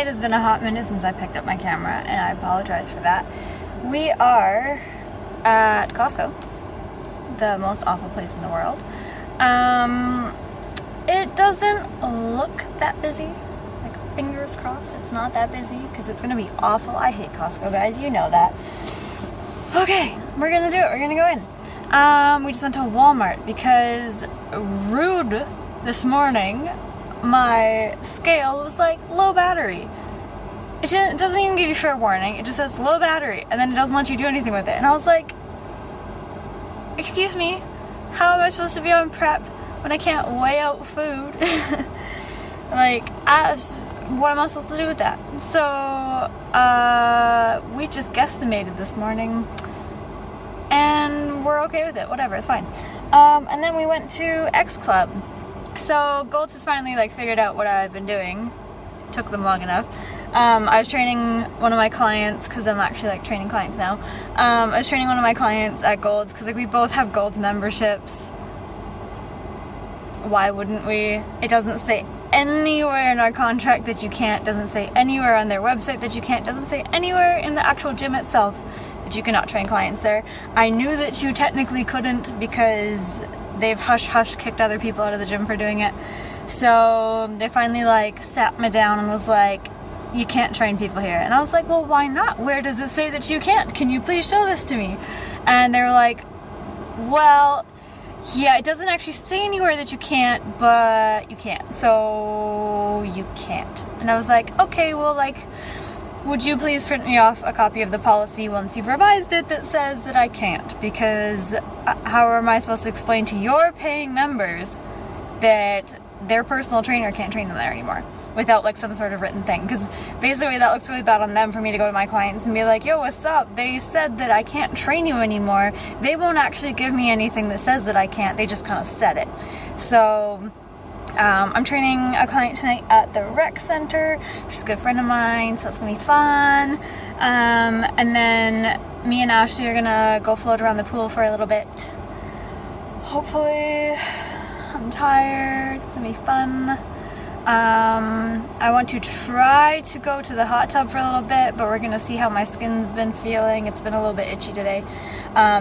it has been a hot minute since I picked up my camera, and I apologize for that. We are at Costco, the most awful place in the world. It doesn't look that busy. Like, fingers crossed, it's not that busy, because it's gonna be awful. I hate Costco, guys, you know that. Okay, we're gonna do it. We're gonna go in. We just went to Walmart because rude this morning, my scale was like low battery. It doesn't even give you fair warning. It just says low battery, and then it doesn't let you do anything with it. And I was like, excuse me, how am I supposed to be on prep when I can't weigh out food? Like, what am I supposed to do with that? So, we just guesstimated this morning, and we're okay with it. Whatever, it's fine. And then we went to X Club. So Golds has finally figured out what I've been doing. Took them long enough. I was training one of my clients, because I'm actually training clients now. I was training one of my clients at Golds because we both have Golds memberships. Why wouldn't we? It doesn't say anywhere in our contract that you can't. Doesn't say anywhere on their website that you can't. Doesn't say anywhere in the actual gym itself that you cannot train clients there. I knew that you technically couldn't because they've hush kicked other people out of the gym for doing it. So they finally sat me down and was like, you can't train people here. And I was like, well, why not? Where does it say that you can't? Can you please show this to me? And they were like, well, yeah, it doesn't actually say anywhere that you can't, but you can't. So you can't. And I was like, okay, well, would you please print me off a copy of the policy once you've revised it that says that I can't? Because how am I supposed to explain to your paying members that their personal trainer can't train them there anymore without some sort of written thing? Because basically that looks really bad on them for me to go to my clients and be like, yo, what's up? They said that I can't train you anymore. They won't actually give me anything that says that I can't. They just kind of said it. So I'm training a client tonight at the rec center. She's a good friend of mine, so it's gonna be fun. And then me and Ashley are gonna go float around the pool for a little bit. Hopefully, I'm tired. It's gonna be fun. I want to try to go to the hot tub for a little bit, but we're gonna see how my skin's been feeling. It's been a little bit itchy today.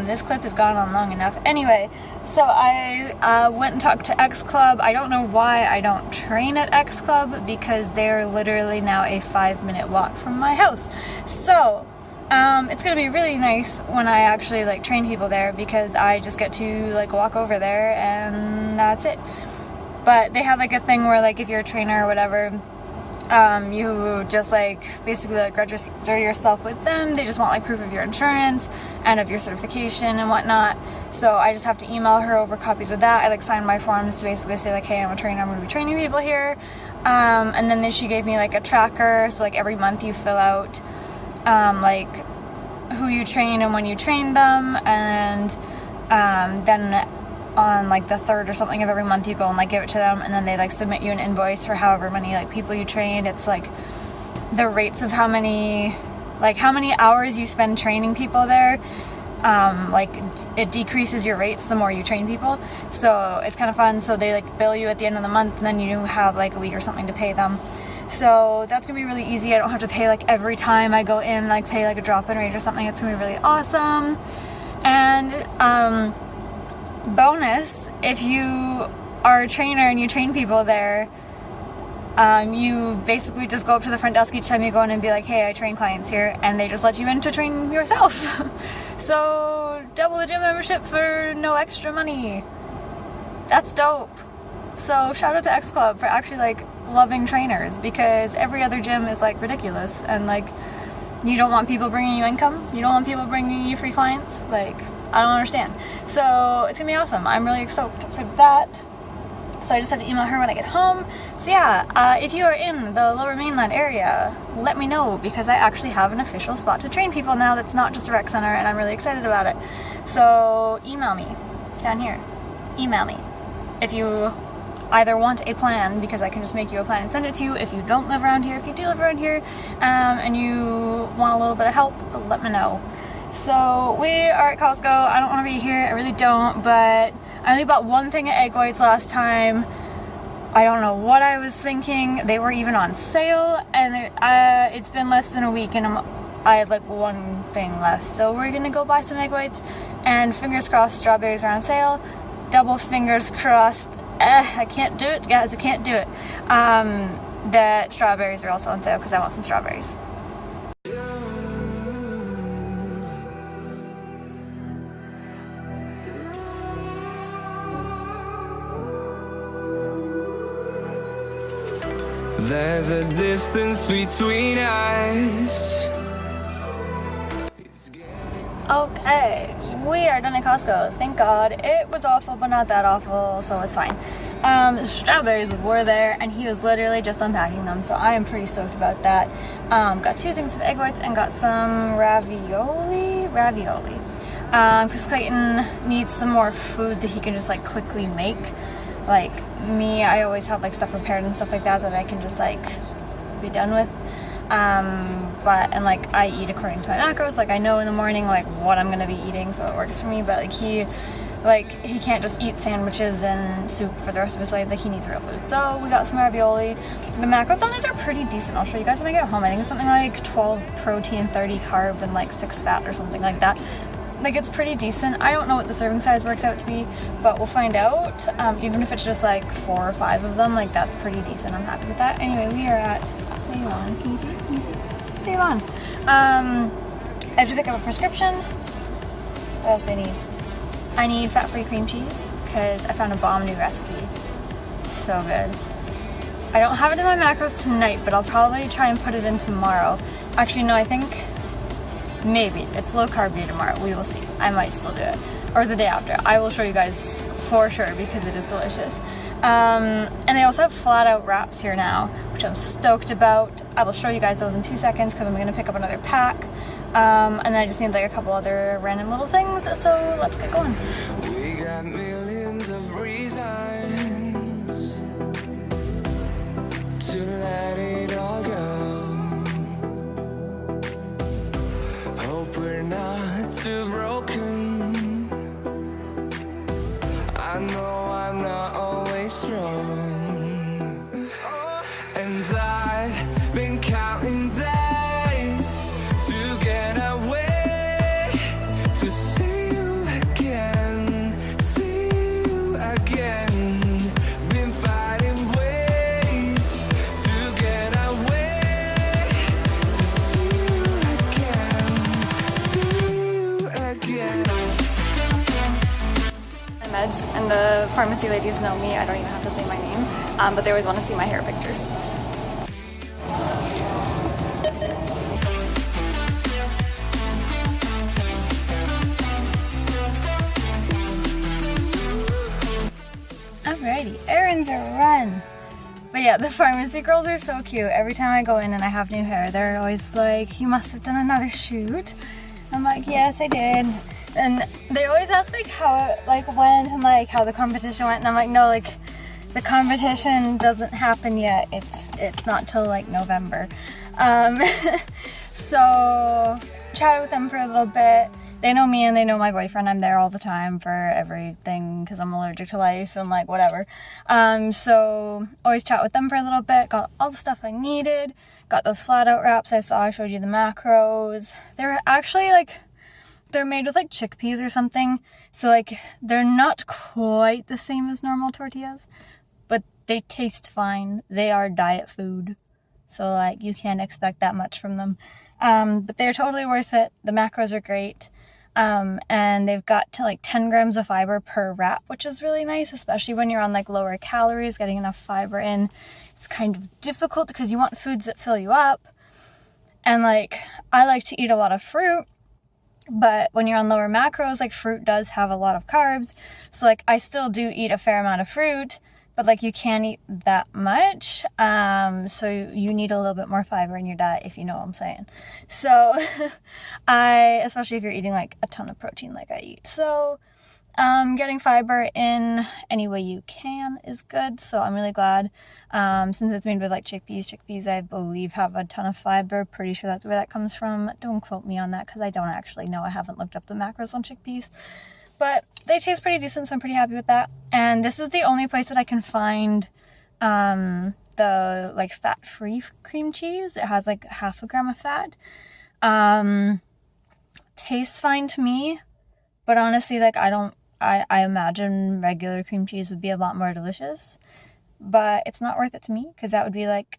This clip has gone on long enough. Anyway, so I went and talked to X Club. I don't know why I don't train at X Club, because they're literally now a 5-minute walk from my house. So it's gonna be really nice when I actually train people there, because I just get to walk over there and that's it. But they have a thing where if you're a trainer or whatever, you just basically register yourself with them. They just want proof of your insurance and of your certification and whatnot. So I just have to email her over copies of that. I sign my forms to basically say hey, I'm a trainer, I'm going to be training people here. And then she gave me a tracker, so every month you fill out who you train and when you train them, and then on the 3rd or something of every month you go and give it to them, and then they submit you an invoice for however many people you trained. It's the rates of how many hours you spend training people there. It decreases your rates the more you train people, so it's kind of fun. So they bill you at the end of the month, and then you have a week or something to pay them. So that's gonna be really easy. I don't have to pay every time I go in, pay a drop-in rate or something. It's gonna be really awesome. And bonus, if you are a trainer and you train people there, you basically just go up to the front desk each time you go in and be like, hey, I train clients here, and they just let you in to train yourself. So double the gym membership for no extra money. That's dope. So shout out to X Club for actually loving trainers, because every other gym is ridiculous, and you don't want people bringing you income, you don't want people bringing you free clients. I don't understand. So it's gonna be awesome. I'm really stoked for that. So I just have to email her when I get home. So yeah, if you are in the Lower Mainland area, let me know, because I actually have an official spot to train people now that's not just a rec center, and I'm really excited about it. So email me down here. Email me if you either want a plan, because I can just make you a plan and send it to you. If you don't live around here, if you do live around here, and you want a little bit of help, let me know. So we are at Costco. I don't want to be here, I really don't, but I only bought one thing of egg whites last time. I don't know what I was thinking. They were even on sale, and it's been less than a week, and I have like one thing left. So we're gonna go buy some egg whites, and fingers crossed strawberries are on sale. Double fingers crossed. I can't do it, guys. I can't do it. That strawberries are also on sale because I want some strawberries. There's a distance between us. Okay, we are done at Costco. Thank God. It was awful, but not that awful, so it's fine. Strawberries were there, and he was literally just unpacking them, so I am pretty stoked about that. Got 2 things of egg whites and got some ravioli. Because Clayton needs some more food that he can just like quickly make. Like me, I always have like stuff prepared and stuff like that I can just like be done with. And like I eat according to my macros. Like I know in the morning like what I'm gonna be eating, so it works for me. But he can't just eat sandwiches and soup for the rest of his life. Like he needs real food. So we got some ravioli. The macros on it are pretty decent. I'll show you guys when I get home. I think it's something like 12 protein, 30 carb, and like 6 fat or something like that. Like it's pretty decent. I don't know what the serving size works out to be, but we'll find out. Even if it's just like 4 or 5 of them, like that's pretty decent. I'm happy with that. Anyway, we are at Save-On. Can you see? Save-On. I have to pick up a prescription. What else do I need? I need fat-free cream cheese because I found a bomb new recipe. So good. I don't have it in my macros tonight, but I'll probably try and put it in tomorrow. Actually, no, I think maybe. It's low carb day tomorrow. We will see. I might still do it. Or the day after. I will show you guys for sure because it is delicious. And they also have flat out wraps here now, which I'm stoked about. I will show you guys those in 2 seconds because I'm going to pick up another pack. And I just need like a couple other random little things. So let's get going. We got millions of reasons to let it all go. Hope we're not too broken. I know I'm not always strong, and I've been counting days to get away, to see you again, been fighting ways to get away, to see you again. Meds, and the pharmacy ladies know me. I don't even have to say my name, but they always want to see my hair pictures. Alrighty, errands are run. But yeah, the pharmacy girls are so cute. Every time I go in and I have new hair, they're always like, "You must have done another shoot." I'm like, "Yes, I did." And they always ask like how it like went and like how the competition went, and I'm like, no, like the competition doesn't happen yet. It's not till like November. So chatted with them for a little bit. They know me and they know my boyfriend. I'm there all the time for everything because I'm allergic to life and like whatever. So always chat with them for a little bit. Got all the stuff I needed. Got those flat out wraps I saw. I showed you the macros. They're actually like, they're made with like chickpeas or something. So like they're not quite the same as normal tortillas, but they taste fine. They are diet food. So like you can't expect that much from them. But they're totally worth it. The macros are great. And they've got to like 10 grams of fiber per wrap, which is really nice, especially when you're on like lower calories. Getting enough fiber in, it's kind of difficult because you want foods that fill you up. And like I like to eat a lot of fruit, but when you're on lower macros, like fruit does have a lot of carbs. So like I still do eat a fair amount of fruit, but like you can't eat that much. So you need a little bit more fiber in your diet, if you know what I'm saying. So especially if you're eating like a ton of protein like I eat. So getting fiber in any way you can is good. So I'm really glad. Since it's made with like chickpeas I believe have a ton of fiber. Pretty sure that's where that comes from. Don't quote me on that because I don't actually know. I haven't looked up the macros on chickpeas. But they taste pretty decent, so I'm pretty happy with that. And this is the only place that I can find the like fat-free cream cheese. It has like 0.5 gram of fat. Tastes fine to me, but honestly, like I imagine regular cream cheese would be a lot more delicious, but it's not worth it to me because that would be like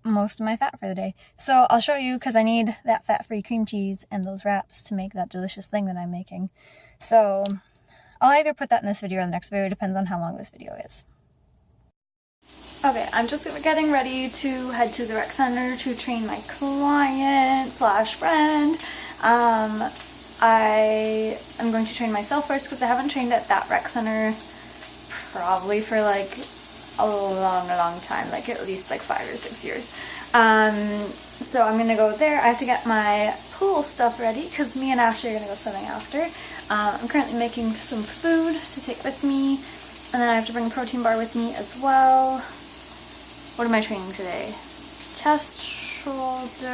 most of my fat for the day. So I'll show you, because I need that fat-free cream cheese and those wraps to make that delicious thing that I'm making. So I'll either put that in this video or the next video. It depends on how long this video is. Okay, I'm just getting ready to head to the rec center to train my client slash friend. I am going to train myself first because I haven't trained at that rec center probably for like a long time, like at least like 5 or 6 years. So I'm gonna go there. I have to get my pool stuff ready because me and Ashley are gonna go swimming after. I'm currently making some food to take with me, and then I have to bring a protein bar with me as well. What am I training today? Chest, shoulders,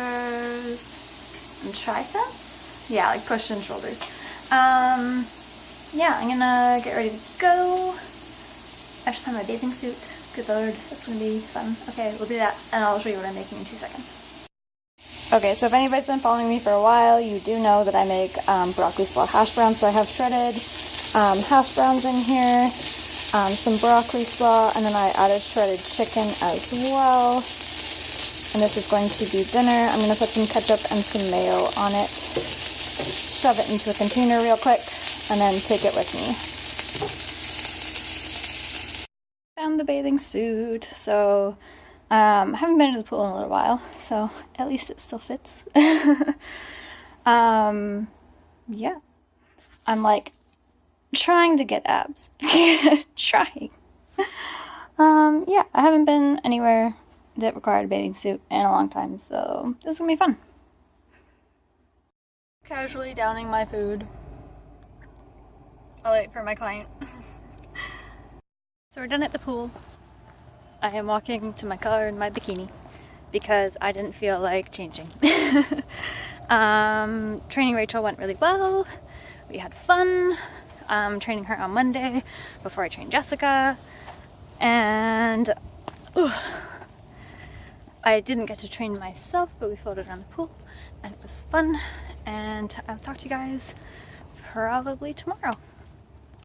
and triceps? Yeah, like push and shoulders. Yeah, I'm gonna get ready to go. I should find my bathing suit. Good lord, that's gonna be fun. Okay, we'll do that, and I'll show you what I'm making in 2 seconds. Okay, so if anybody's been following me for a while, you do know that I make broccoli slaw hash browns. So I have shredded hash browns in here, some broccoli slaw, and then I added shredded chicken as well. And this is going to be dinner. I'm gonna put some ketchup and some mayo on it, shove it into a container real quick, and then take it with me. Found the bathing suit. So I haven't been to the pool in a little while, so at least it still fits. Yeah, I'm like trying to get abs. Trying. Yeah, I haven't been anywhere that required a bathing suit in a long time, so this is gonna be fun. Casually downing my food. I'll wait for my client. So we're done at the pool. I am walking to my car in my bikini because I didn't feel like changing. Training Rachel went really well. We had fun. Training her on Monday before I trained Jessica. And I didn't get to train myself, but we floated around the pool and it was fun. And I'll talk to you guys probably tomorrow.